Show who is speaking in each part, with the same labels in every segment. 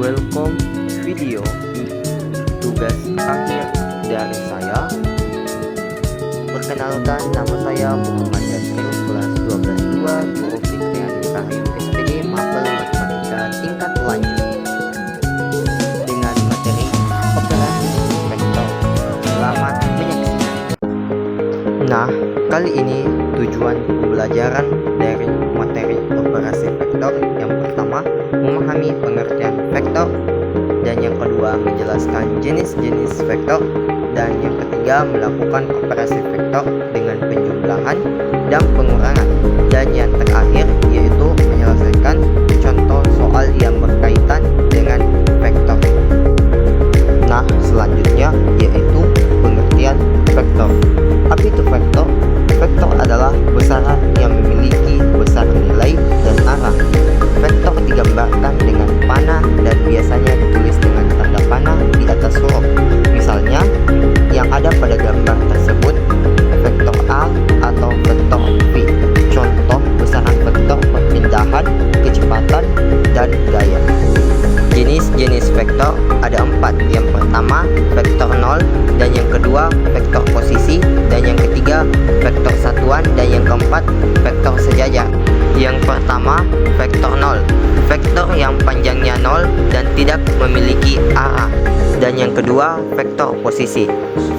Speaker 1: Welcome video tugas akhir dari saya. Perkenalkan, nama saya Muhammad Yasril, kelas 12-2 Guru Fitriani Rahayu SPD Mapel Matematika tingkat lanjut dengan materi operasi vektor. Selamat menyaksikan. Nah, kali ini tujuan pembelajaran dari materi operasi vektor yang pertama memahami pengertian vektor, dan yang kedua menjelaskan jenis-jenis vektor, dan yang ketiga melakukan operasi vektor dengan penjumlahan dan pengurangan, dan yang terakhir yaitu menyelesaikan contoh soal yang berkaitan dengan vektor. Nah, selanjutnya yaitu pengertian vektor. Apa itu vektor? Vektor adalah besaran yang memiliki besar nilai dan arah. Vektor digambarkan dengan panah dan biasanya ditulis dengan tanda panah di atas huruf. Misalnya, yang ada pada gambar tersebut vektor A atau vektor V. Contoh besaran vektor perpindahan, kecepatan, dan gaya. Jenis-jenis vektor ada 4. Yang pertama vektor 0, dan yang kedua vektor posisi, dan yang ketiga vektor satuan, dan yang keempat vektor sejajar. Yang pertama vektor 0, vektor yang panjangnya 0 dan tidak memiliki arah. Dan yang kedua vektor posisi,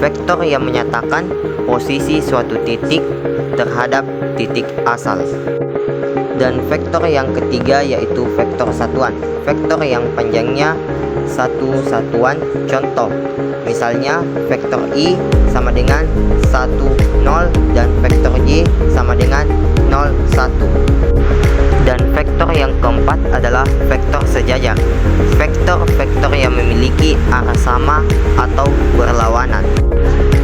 Speaker 1: vektor yang menyatakan posisi suatu titik terhadap titik asal. Dan vektor yang ketiga yaitu vektor satuan, vektor yang panjangnya satu satuan. Contoh, misalnya vektor I sama dengan 1, 0, dan vektor J sama dengan 0, 1. Dan vektor yang keempat adalah vektor sejajar, vektor-vektor yang memiliki arah sama atau berlawanan.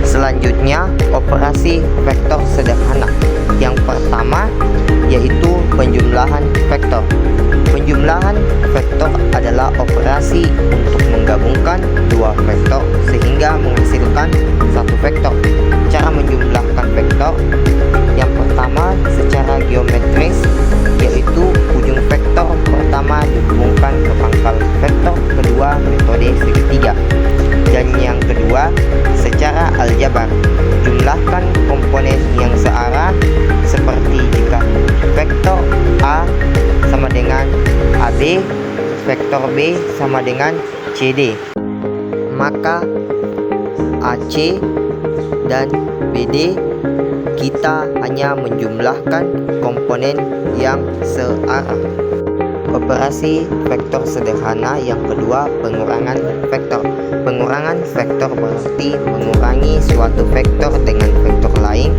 Speaker 1: Selanjutnya, operasi vektor sederhana. Yang pertama yaitu penjumlahan vektor. Penjumlahan vektor adalah operasi untuk menggabungkan dua vektor sehingga menghasilkan satu vektor. Cara menjumlahkan vektor yang pertama secara geometris, yaitu ujung vektor pertama dihubungkan ke pangkal vektor kedua metode segitiga. Dan yang kedua secara aljabar, jumlahkan komponen yang searah seperti jika vektor A sama dengan AB, vektor B sama dengan CD, maka AC dan BD kita hanya menjumlahkan komponen yang searah. Operasi vektor sederhana yang kedua pengurangan vektor. Pengurangan vektor berarti mengurangi suatu vektor dengan vektor lain.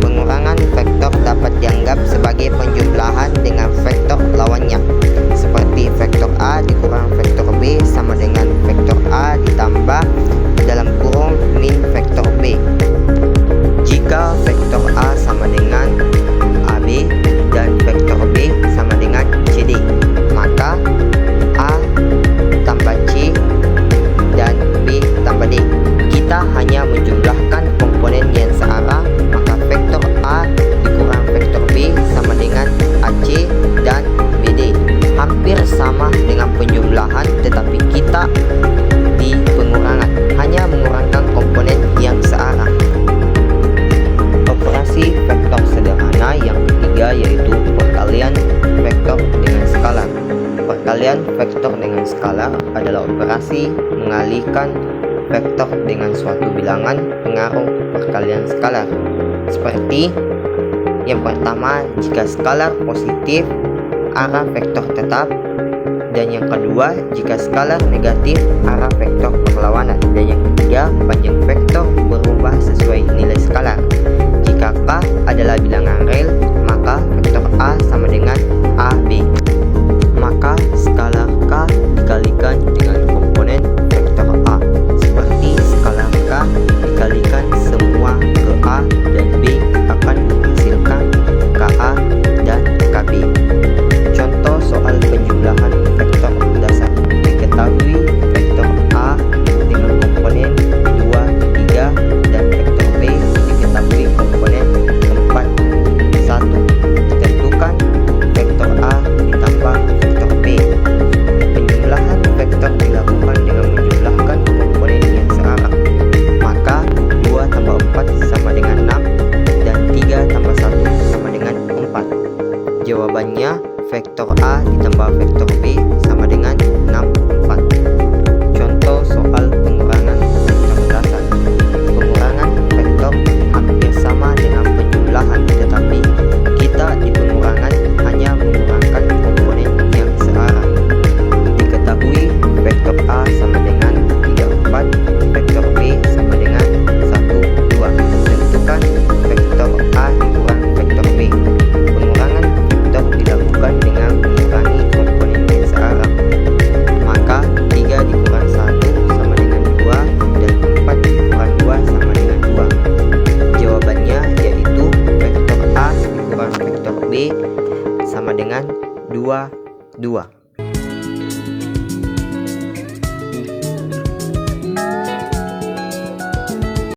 Speaker 1: Pengurangan vektor dapat dianggap sebagai penjumlahan dengan vektor lawannya, seperti vektor A dikurang vektor B sama dengan vektor A ditambah dalam kurung min vektor B. Jika vektor A sama dengan AB dan vektor B sama dengan CD, maka A tambah C dan B tambah D. Kita hanya menjumlahkan komponen yang searah, maka vektor A dikurang vektor B sama dengan AC dan BD. Hampir sama dengan penjumlahan, tetapi kita di pengurangan hanya mengurangkan komponen yang searah. Operasi vektor sederhana yang ketiga yaitu perkalian vektor dengan skalar. Perkalian vektor dengan skalar adalah operasi mengalihkan vektor dengan suatu bilangan pengaruh perkalian skalar. Seperti yang pertama, jika skalar positif arah vektor tetap, dan yang kedua jika skalar negatif arah vektor perlawanan, dan yang ketiga panjang vektor berubah sesuai nilai skalar. Jika K adalah bilangan real, maka vektor A sama dengan AB. Maka skala